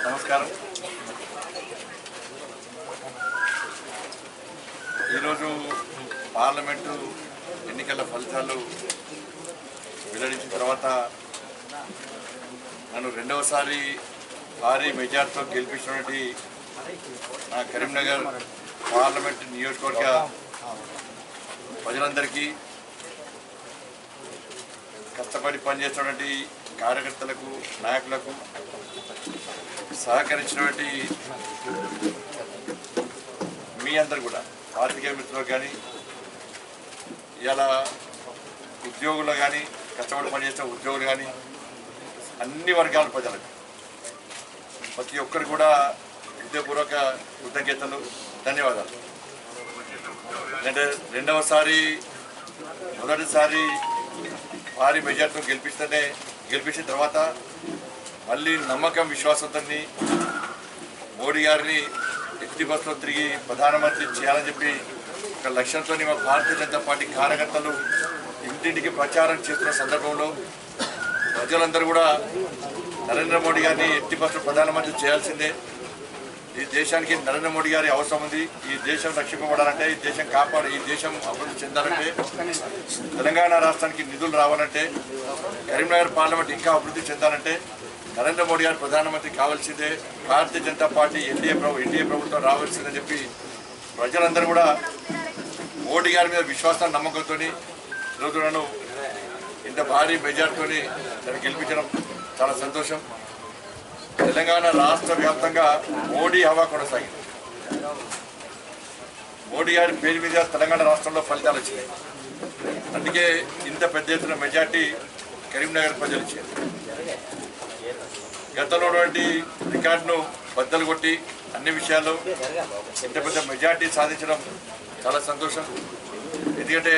నమస్కారం. ఈరోజు పార్లమెంటు ఎన్నికల ఫలితాలు వెల్లడించిన తర్వాత నన్ను రెండవసారి భారీ మెజార్టీతో గెలిపించినటువంటి నా కరీంనగర్ పార్లమెంటు నియోజకవర్గ ప్రజలందరికీ, కష్టపడి పనిచేస్తున్నటువంటి కార్యకర్తలకు, నాయకులకు, సహకరించినటువంటి మీ అందరు కూడా పాత్రికేయ మిత్రులకు కానీ, ఇలా ఉద్యోగులు కానీ, కష్టపడి పనిచేస్తున్న ఉద్యోగులు కానీ, అన్ని వర్గాల ప్రజలకు ప్రతి ఒక్కరు కూడా హృదయపూర్వక కృతజ్ఞతలు, ధన్యవాదాలు. అంటే రెండవసారి మొదటిసారి భారీ మెజార్టీతో గెలిపించిన తర్వాత మళ్ళీ నమ్మకం, విశ్వాసంతో మోడీ గారిని ఎత్తి బస్సులో తిరిగి ప్రధానమంత్రి చేయాలని చెప్పి ఒక లక్ష్యంతో మా భారతీయ జనతా పార్టీ కార్యకర్తలు ఇంటింటికి ప్రచారం చేస్తున్న సందర్భంలో ప్రజలందరూ కూడా నరేంద్ర మోడీ గారిని ఎత్తి బస్సులో ప్రధానమంత్రి చేయాల్సిందే, ఈ దేశానికి నరేంద్ర మోడీ గారి అవసరం ఉంది, ఈ దేశం రక్షింపబడాలంటే, ఈ దేశం ఈ దేశం అభివృద్ధి చెందాలంటే, తెలంగాణ రాష్ట్రానికి నిధులు రావాలంటే, కరీంనగర్ పార్లమెంట్ ఇంకా అభివృద్ధి చెందాలంటే నరేంద్ర మోడీ గారు ప్రధానమంత్రి కావాల్సిందే, భారతీయ జనతా పార్టీ ఎన్డీఏ ప్రభుత్వం రావాల్సిందని చెప్పి ప్రజలందరూ కూడా మోడీ గారి మీద విశ్వాసాన్ని, నమ్మకంతో ఈరోజు నన్ను ఇంత భారీ మెజార్టీతో నన్ను గెలిపించడం చాలా సంతోషం. తెలంగాణ రాష్ట్ర వ్యాప్తంగా మోడీ హవా కొనసాగింది. మోడీ గారి పేరు మీద తెలంగాణ రాష్ట్రంలో ఫలితాలు వచ్చినాయి. అందుకే ఇంత పెద్ద ఎత్తున మెజార్టీ కరీంనగర్ ప్రజలు ఇచ్చారు. గతంలో ఉన్నటువంటి రికార్డును బద్దలు కొట్టి అన్ని విషయాల్లో ఇంత పెద్ద మెజార్టీ సాధించడం చాలా సంతోషం. ఎందుకంటే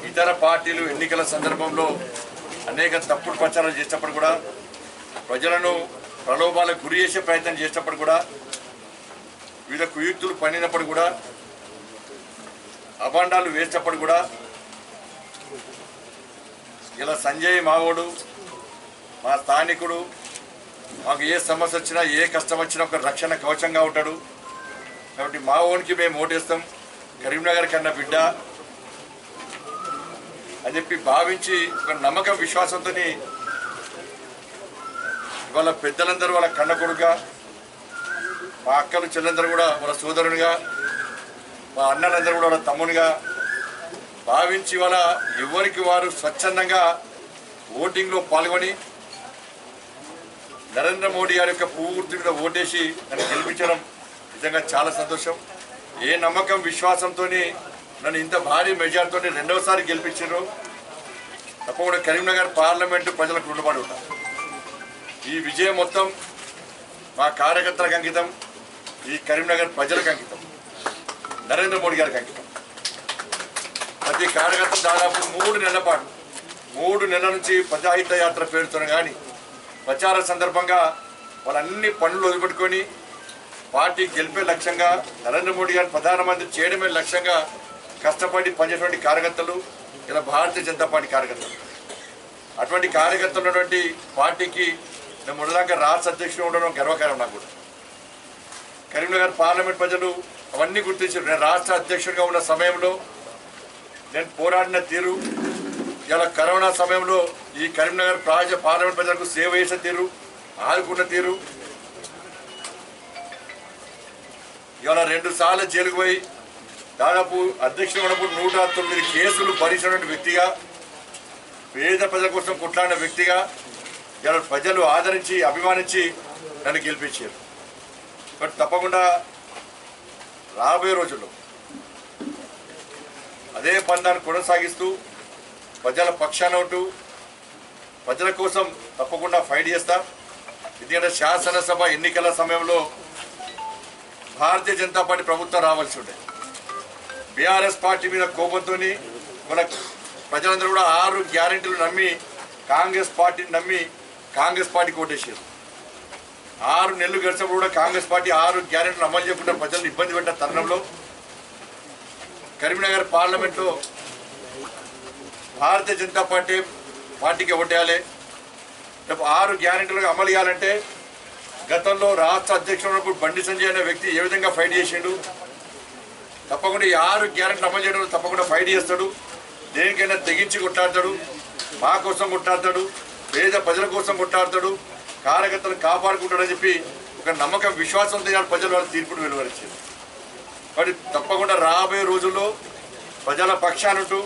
ఇతర పార్టీలు ఎన్నికల సందర్భంలో అనేక తప్పుడు ప్రచారాలు చేసినప్పుడు కూడా, ప్రజలను ప్రలోభాలకు గురి చేసే ప్రయత్నం చేసినప్పుడు కూడా, వివిధ కుయుక్తులు పన్నినప్పుడు కూడా, అభాండాలు వేసినప్పుడు కూడా, ఇలా సంజయ్ మావోడు, మా స్థానికుడు, మాకు ఏ సమస్య వచ్చినా, ఏ కష్టం వచ్చినా ఒక రక్షణ కవచంగా ఉంటాడు. కాబట్టి మావోనికి మేము ఓటేస్తాం, కరీంనగర్ కన్నా బిడ్డ అని చెప్పి భావించి ఒక నమ్మకం, విశ్వాసంతో వాళ్ళ పెద్దలందరూ వాళ్ళ కన్న కొడుకుగా, మా అక్కలు చెల్లెందరూ కూడా వాళ్ళ సోదరునిగా, మా అన్నలందరూ కూడా వాళ్ళ తమ్మునిగా భావించి వాళ్ళ ఎవరికి వారు స్వచ్ఛందంగా ఓటింగ్లో పాల్గొని నరేంద్ర మోడీ గారి యొక్క పూర్తి మీద ఓటేసి నన్ను గెలిపించడం నిజంగా చాలా సంతోషం. ఏ నమ్మకం, విశ్వాసంతో నన్ను ఇంత భారీ మెజార్టీతో రెండవసారి గెలిపించారు. తప్పకుండా కరీంనగర్ పార్లమెంటు ప్రజలకు రుణపడి ఉంటారు. ఈ విజయం మొత్తం మా కార్యకర్తలకు అంకితం, ఈ కరీంనగర్ ప్రజలకు అంకితం, నరేంద్ర మోడీ గారికి అంకితం. ప్రతి కార్యకర్త దాదాపు 3 నెలల పాటు 3 నెలల నుంచి ప్రజాహిత యాత్ర పేరుతో కానీ ప్రచార సందర్భంగా వాళ్ళన్ని పనులు వదిలిపెట్టుకొని పార్టీ గెలిపే లక్ష్యంగా, నరేంద్ర మోడీ గారిని ప్రధానమంత్రి చేయడమే లక్ష్యంగా కష్టపడి పనిచేటువంటి కార్యకర్తలు ఇలా భారతీయ జనతా పార్టీ కార్యకర్తలు. అటువంటి కార్యకర్తలు ఉన్నటువంటి పార్టీకి నేను మొదలాగా రాష్ట్ర అధ్యక్షుడు ఉండడం గర్వకారం నాకు కూడా. కరీంనగర్ పార్లమెంట్ ప్రజలు అవన్నీ గుర్తించారు. నేను రాష్ట్ర అధ్యక్షుడిగా ఉన్న సమయంలో నేను పోరాడిన తీరు, ఇలా కరోనా సమయంలో ఈ కరీంనగర్ పార్లమెంట్ ప్రజలకు సేవ చేసే తీరు, ఆదుకున్న తీరు, ఇవాళ 2 సార్లు జైలుకు పోయి దాదాపు అధ్యక్షుడు ఉన్నప్పుడు 109 కేసులు భరించినటువంటి వ్యక్తిగా, పేద ప్రజల కోసం కొట్లాడిన వ్యక్తిగా ఇలా ప్రజలు ఆదరించి, అభిమానించి నన్ను గెలిపించారు. బట్ తప్పకుండా రాబోయే రోజుల్లో అదే పందాన్ని కొనసాగిస్తూ ప్రజల పక్షాన ఉంటూ ప్రజల కోసం తప్పకుండా ఫైట్ చేస్తా. ఎందుకంటే శాసనసభ ఎన్నికల సమయంలో భారతీయ జనతా పార్టీ ప్రభుత్వం రావాల్సి ఉండే, బీఆర్ఎస్ పార్టీ మీద కోపంతో మన ప్రజలందరూ కూడా 6 గ్యారెంటీలు నమ్మి కాంగ్రెస్ పార్టీని నమ్మి కాంగ్రెస్ పార్టీకి ఓటేసారు. 6 నెలలు గడిచినప్పుడు కూడా కాంగ్రెస్ పార్టీ 6 గ్యారెంటీలు అమలు చేయకుండా ప్రజలను ఇబ్బంది పెట్టిన తరుణంలో కరీంనగర్ పార్లమెంట్లో భారతీయ జనతా పార్టీకి ఓటేయాలి. రేపు 6 గ్యారెంటీలకు అమలు చేయాలంటే గతంలో రాష్ట్ర అధ్యక్షుడు ఉన్నప్పుడు బండి సంజయ్ అనే వ్యక్తి ఏ విధంగా ఫైట్ చేసిండు, తప్పకుండా ఈ 6 గ్యారెంటీలు అమలు చేయడంలో తప్పకుండా ఫైట్ చేస్తాడు. దేనికైనా తెగించి కొట్లాడతాడు, మా కోసం కొట్లాడతాడు, పేద ప్రజల కోసం కొట్లాడతాడు, కార్యకర్తలు కాపాడుకుంటాడని చెప్పి ఒక నమ్మకం విశ్వాసంతో ప్రజలు వాళ్ళ తీర్పును వెలువరించారు. కాబట్టి తప్పకుండా రాబోయే రోజుల్లో ప్రజల పక్షానుంటూ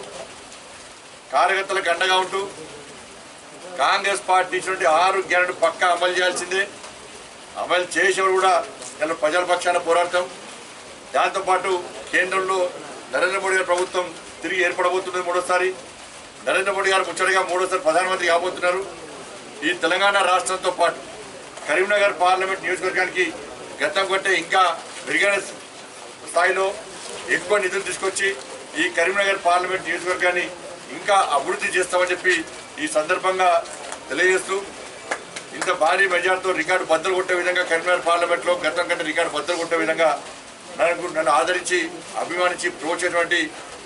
కార్యకర్తలకు అండగా ఉంటూ కాంగ్రెస్ పార్టీ ఇచ్చినటువంటి 6 గ్యారెంటీ పక్కా అమలు చేయాల్సిందే. అమలు చేసేవాడు కూడా ఇలా ప్రజల పక్షాన పోరాడతాం. దాంతోపాటు కేంద్రంలో నరేంద్ర మోడీ గారి ప్రభుత్వం తిరిగి ఏర్పడబోతున్నది. 3వ నరేంద్ర మోడీ గారు ముచ్చటగా 3వ ప్రధానమంత్రి కాబోతున్నారు. ఈ తెలంగాణ రాష్ట్రంతో పాటు కరీంనగర్ పార్లమెంట్ నియోజకవర్గానికి గతం కంటే ఇంకా మెరుగైన స్థాయిలో ఎక్కువ నిధులు తీసుకొచ్చి ఈ కరీంనగర్ పార్లమెంట్ నియోజకవర్గాన్ని ఇంకా అభివృద్ధి చేస్తామని చెప్పి ఈ సందర్భంగా తెలియజేస్తూ, ఇంత భారీ మెజార్టీతో రికార్డు బద్దలు కొట్టే విధంగా కరీంనగర్ పార్లమెంట్లో గతం కంటే రికార్డు బద్దలు కొట్టే విధంగా నన్ను ఆదరించి అభిమానించి ప్రోత్సహించినటువంటి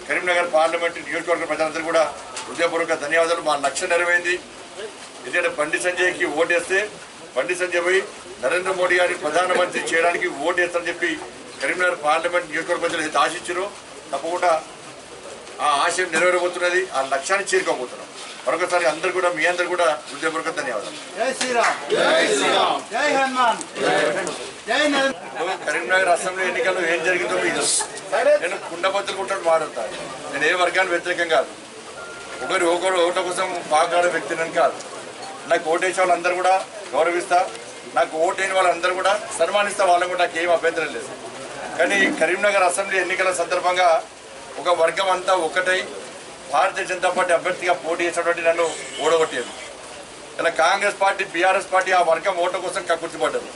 కరీంనగర్ పార్లమెంట్ నియోజకవర్గ ప్రజలందరూ కూడా హృదయపూర్వక ధన్యవాదాలు. మా లక్ష్యం నెరవేరింది. ఎందుకంటే బండి సంజయ్కి ఓటేస్తే బండి సంజయ్ పోయి నరేంద్ర మోడీ గారిని ప్రధానమంత్రి చేయడానికి ఓటేస్తారని చెప్పి కరీంనగర్ పార్లమెంట్ నియోజకవర్గ ప్రజలు అయితే ఆశించారో తప్పకుండా ఆ ఆశయం నెరవేరబోతున్నది. ఆ లక్ష్యాన్ని చేరుకోబోతున్నాం. మరొకసారి అందరు కూడా మీ అందరు కూడా హృదయపూర్వక ధన్యవాదాలు. కరీంనగర్ అసెంబ్లీ ఎన్నికల్లో ఏం జరిగిందో మీకు నేను కుండబద్దలు కొట్టడం మాట్లాడతాను. నేను ఏ వర్గానికి వ్యతిరేకం కాదు, ఒకరు ఓట్ల కోసం పాకులాడే వ్యక్తిని కాదు. నాకు ఓటేసే వాళ్ళందరూ కూడా గౌరవిస్తా, నాకు ఓటైన వాళ్ళందరూ కూడా సన్మానిస్తా, వాళ్ళని కూడా నాకు ఏం అభ్యంతరం లేదు. కానీ కరీంనగర్ అసెంబ్లీ ఎన్నికల సందర్భంగా ఒక వర్గం అంతా ఒకటై భారతీయ జనతా పార్టీ అభ్యర్థిగా పోటీ చేసినటువంటి నన్ను ఓడగొట్టేది. ఇలా కాంగ్రెస్ పార్టీ, బీఆర్ఎస్ పార్టీ ఆ వర్గం ఓట్ల కోసం కక్కుర్తిపడ్డారు.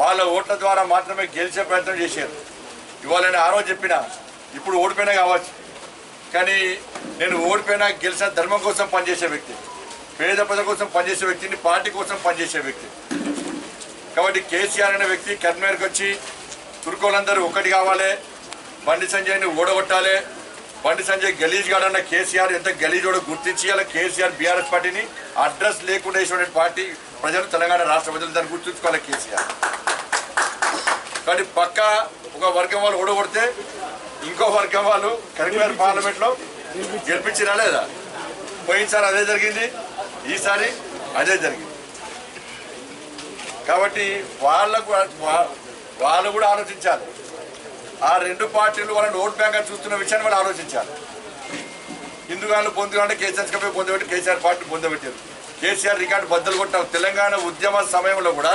వాళ్ళ ఓట్ల ద్వారా మాత్రమే గెలిచే ప్రయత్నం చేశారు. ఇవాళ నేను ఆ రోజు చెప్పినా, ఇప్పుడు ఓడిపోయినా కావచ్చు, కానీ నేను ఓడిపోయినా గెలిచిన ధర్మం కోసం పనిచేసే వ్యక్తి, పేద ప్రజల కోసం పనిచేసే వ్యక్తిని, పార్టీ కోసం పనిచేసే వ్యక్తి. కాబట్టి కేసీఆర్ అనే వ్యక్తి కరీంనగర్కి వచ్చి తుర్కోలందరూ ఒకటి కావాలి, బండి సంజయ్ని ఓడగొట్టాలి, బండి సంజయ్ గలీజ్ గాడన్న కేసీఆర్ ఎంత గలీజోడో గుర్తించి అలా కేసీఆర్ బీఆర్ఎస్ పార్టీని అడ్రస్ లేకుండా వేసిన పార్టీ ప్రజలు, తెలంగాణ రాష్ట్ర ప్రజలు దాన్ని గుర్తుంచుకోవాలి కేసీఆర్. కానీ పక్క ఒక వర్గం వాళ్ళు ఓడగొడితే ఇంకో వర్గం వాళ్ళు కరీంనగర్ పార్లమెంట్లో గెలిపించినా లేదా? పోయినసారి అదే జరిగింది, ఈసారి అదే జరిగింది. కాబట్టి వాళ్ళు కూడా ఆలోచించాలి. ఆ 2 పార్టీలు వాళ్ళని ఓట్ బ్యాంక్గా చూస్తున్న విషయాన్ని వాళ్ళు ఆలోచించాలి. హిందుగాళ్ళు పొందుకుంటే కేసీఆర్ పొందబెట్టి కేసీఆర్ పార్టీ పొందబెట్టారు. కేసీఆర్ రికార్డు బద్దలు కొట్టాం. తెలంగాణ ఉద్యమ సమయంలో కూడా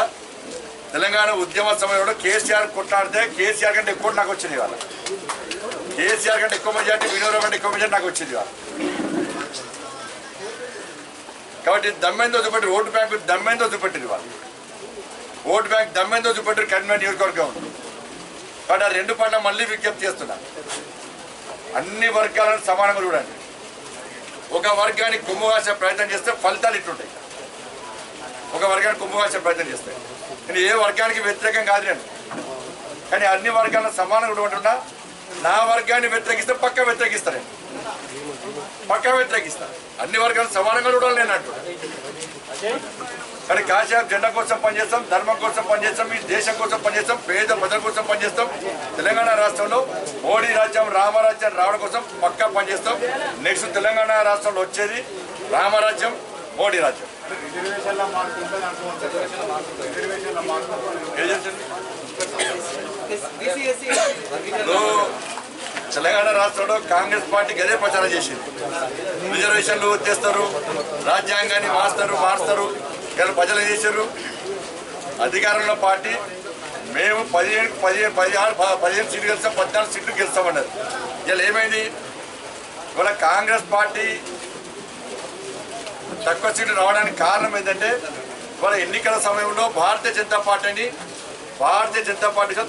కేసీఆర్ కొట్లాడితే కేసీఆర్ కంటే ఎక్కువ నాకు వచ్చింది ఇవాళ. కేసీఆర్ కంటే ఎక్కువ మెజార్టీ, వినోదం కంటే ఎక్కువ మెజార్టీ నాకు వచ్చింది ఇవాళ. కాబట్టి దమ్మెంతో చూపెట్టి ఓటు బ్యాంకు దమ్మెంతో చూపెట్టింది వాళ్ళు. ఓటు బ్యాంక్ దమ్మెంతో చూపెట్టారు కరీంనగర్ నియోజకవర్గం. కాబట్టి ఆ 2 పార్టీలు మళ్ళీ విజ్ఞప్తి చేస్తున్నా, అన్ని వర్గాలను సమానంగా చూడండి. ఒక వర్గానికి కొమ్ము కాసే ప్రయత్నం చేస్తే ఫలితాలు ఇట్లుంటాయి. ఒక వర్గానికి కొమ్ము కాసే ప్రయత్నం చేస్తే నేను ఏ వర్గానికి వ్యతిరేకం కాదు నేను, కానీ అన్ని వర్గాలను సమానంగా ఉంటున్నా. నా వర్గాన్ని వ్యతిరేకిస్తే పక్కా వ్యతిరేకిస్తాను, పక్కా వ్యతిరేకిస్తాను. అన్ని వర్గాలు సమానంగా చూడాలి నేను అంటున్నా. కానీ కాసేపు జెండా కోసం పనిచేస్తాం, ధర్మం కోసం పనిచేస్తాం, ఈ దేశం కోసం పనిచేస్తాం, పేద ప్రజల కోసం పనిచేస్తాం. తెలంగాణ రాష్ట్రంలో మోడీ రాజ్యం, రామరాజ్యం రావడం కోసం పక్కా పనిచేస్తాం. నెక్స్ట్ తెలంగాణ రాష్ట్రంలో వచ్చేది రామరాజ్యం, మోడీ రాజ్యం. తెలంగాణ రాష్ట్రంలో కాంగ్రెస్ పార్టీ గదే ప్రచారం చేసింది. రిజర్వేషన్లు తెస్తారు, రాజ్యాంగాన్ని మారుస్తారు. ఇలా ప్రజలు ఏం చేశారు? అధికారంలో పార్టీ మేము 15 సీట్లు గెలుస్తాం, 14 సీట్లు గెలుస్తామన్నారు. ఇలా ఏమైంది? ఇవాళ కాంగ్రెస్ పార్టీ తక్కువ సీట్లు రావడానికి కారణం ఏంటంటే ఇవాళ ఎన్నికల సమయంలో భారతీయ జనతా పార్టీ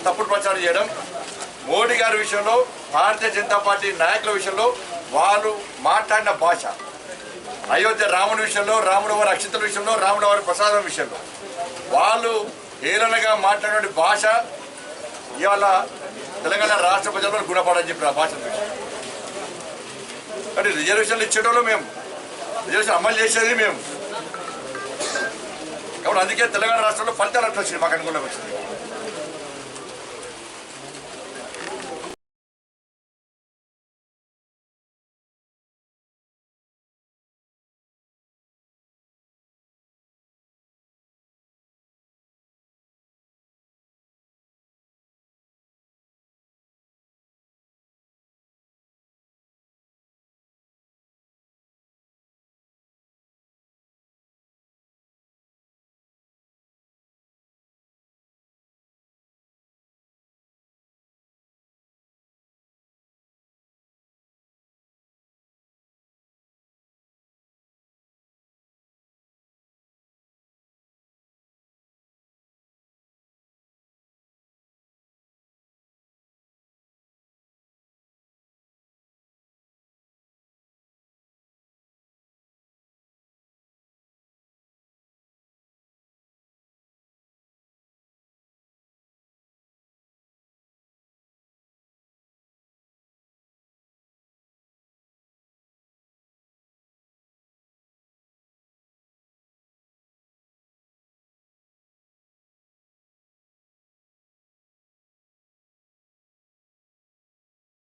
తప్పుడు ప్రచారం చేయడం, మోడీ గారి విషయంలో, భారతీయ జనతా పార్టీ నాయకుల విషయంలో వాళ్ళు మాట్లాడిన భాష, అయోధ్య రాముడి విషయంలో, రాముడు వారి అక్షింతల విషయంలో, రాముడు వారి ప్రసాదం విషయంలో వాళ్ళు హేళనగా మాట్లాడే భాష ఇవాళ తెలంగాణ రాష్ట్ర ప్రజల్లో గుణపడని చెప్పి ఆ భాష కానీ రిజర్వేషన్లు ఇచ్చేటోళ్ళు మేము, రిజర్వేషన్ అమలు చేసేది మేము. కాబట్టి అందుకే తెలంగాణ రాష్ట్రంలో ఫలితాలు అట్లా వచ్చింది, మాకు అనుకూలంగా వచ్చింది.